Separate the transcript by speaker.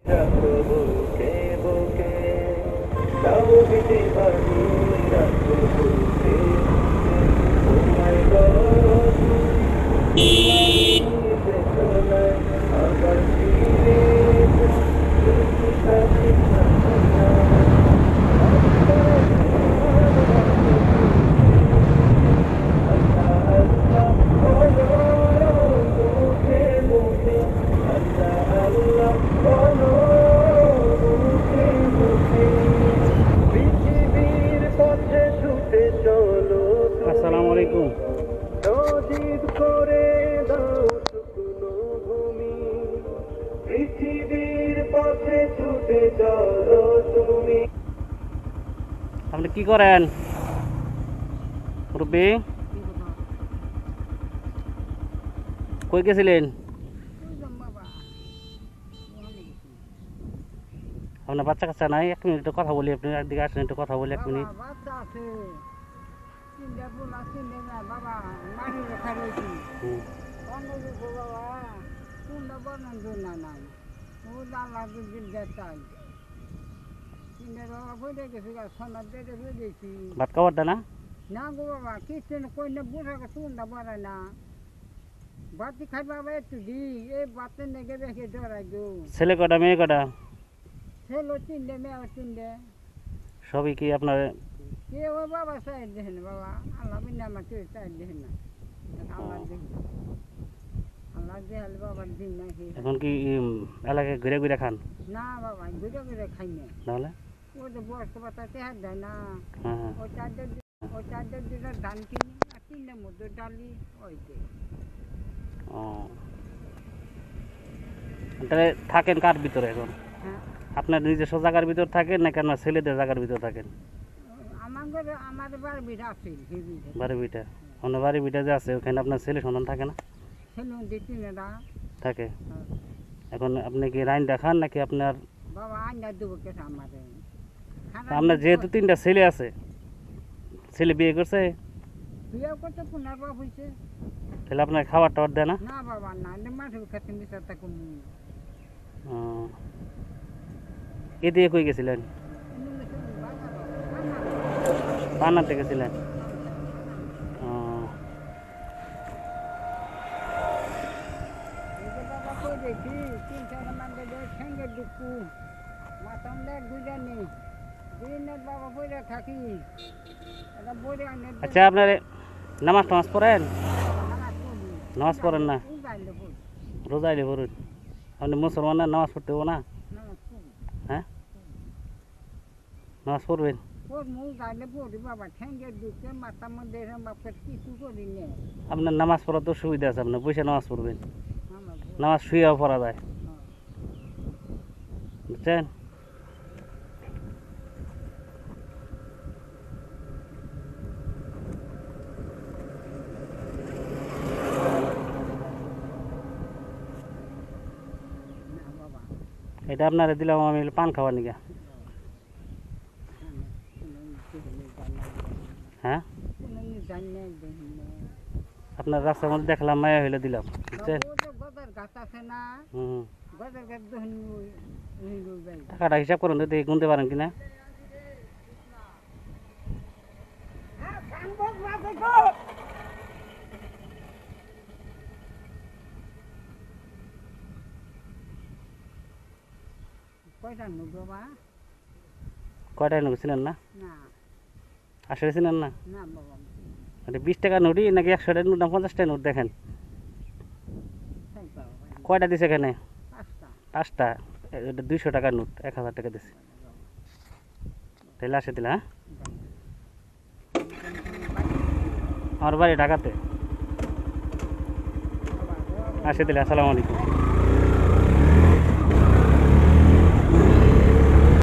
Speaker 1: বুকে বুকে তাও দিতে পারি রাত্র বুকে তোমায় গো আবার ফিরে
Speaker 2: আসসালামু আলাইকুম।
Speaker 1: নদীর করে দাও শুকনো ভূমি পৃথিবীর পথে ছুটে চলো তুমি।
Speaker 2: আপনি কি করেন মুরব্বী? কই গেছিলেন? আপনার বাচ্চা কাচ্চা নাই? 1 মিনিট একটু কথা বলি। আপনি একদিকে আসেন, একটু কথা বলি 1 মিনিট।
Speaker 3: বাচ্চা আছে, তিনটা বোনা, তিনটা মেয়ে, বাবা মাটি রেখা রয়েছি অনেক বাবা কোনটা বর্ণন না নাই ও আল্লাহ চাই তিনটা বাবা বলে গেছি সোনার দেড়ে বুঝেছি
Speaker 2: ভাত খাওয়ার না?
Speaker 3: না গো বাবা কিছু কই না বুঝা কোনটা বড়ায় না বাতি খাই বাবা একটু দি এই বাতে নেগে রেখে ডরাই গো।
Speaker 2: ছেলে কটা মেয়ে কটা?
Speaker 3: ছেলে তিনটে মেয়ে তিনটে।
Speaker 2: সবই কি আপনার?
Speaker 3: কে ও বাবা চাই দেখেন বাবা আল্লাহ বিনা আমাকে চাই দেখেন না আল্লাহ দেখ আল্লাহ দেখালে বাবার দিন নাকি
Speaker 2: এখন কি এলাকায় ঘুরে ঘুরে খান?
Speaker 3: না বাবা ঘুরে ঘুরে খাই না
Speaker 2: তাহলে
Speaker 3: ও তো বয়স্ক বাচ্চা হাত দেয় না
Speaker 2: হ্যাঁ
Speaker 3: ও চারদের দুটো ধান কিনি আর তিনটের মধ্যে ডালি ওইতে।
Speaker 2: ও তাহলে থাকেন কার ভিতরে এখন?
Speaker 3: হ্যাঁ
Speaker 2: আপনার নিজস্ব জায়গার ভিতর থাকেন নাকি আপনার ছেলেদের জায়গার ভিতর থাকেন?
Speaker 3: আমার বাড়ি বিটা আছে
Speaker 2: বাড়ি ভিটা? আপনার বাড়ি ভিটা যে আছে ওখানে আপনার ছেলে সন্তান থাকে না?
Speaker 3: ছেলে দিয়ে তিনেরা
Speaker 2: থাকে। এখন আপনি কি রাইন দেখান নাকি আপনার?
Speaker 3: বাবা আন্ডা দেবো কেটে আমার
Speaker 2: আপনার যেহেতু 3টা ছেলে আছে, ছেলে বিয়ে করছে,
Speaker 3: বিয়ে করতে পুনর্বার হয়েছে
Speaker 2: তাহলে আপনার খাবার টাবার দেয় না?
Speaker 3: না বাবা না মাঠে খেতে মিশা থাকুন
Speaker 2: এ দিয়ে কই গেছিলেন? পান্নাতে গেছিলেন?
Speaker 3: দেখি 3-4 মান্ডে সঙ্গে দুঃখু মাথামটা গুজানি দিনের বাবা বইরা থাকি এটা বইরে আনে।
Speaker 2: আচ্ছা আপনার নামাজ টামাজ পড়েন? নামাজ পড়েন না? রোজা আইলে পড়ুন। আপনি মুসলমান না, নামাজ পড়তে হবো না? হ্যাঁ নামাজ পড়বেন? আপনার নামাজ পড়ার তো সুবিধা আছে, আপনার বসে নামাজ পড়বেন, নামাজ শুয়েও পড়া যায়, বুঝছেন? এটা আপনারে দিলাম আমি পান খাওয়ার নিকা। হ্যাঁ আপনার রাস্তার মধ্যে দেখলাম, মায়া হইলে দিলাম, বুঝছেন? টাকাটা হিসাব করুন তো, দেখি গুনতে পারেন কিনা। কয়টায় নোট ছিলেন না? আসলে ছিলেন না? এটা 20 টাকা নোটই নাকি 100 টাকা নোট না 50 টাকা নোট? দেখেন কয়টা দিছে এখানে? 5টা। এটা 200 টাকার নোট, 1000 টাকা দিছে। তাহলে আসে দিলা? হ্যাঁ আমার বাড়ি ঢাকাতে। আসে দিলে। আসসালামু আলাইকুম।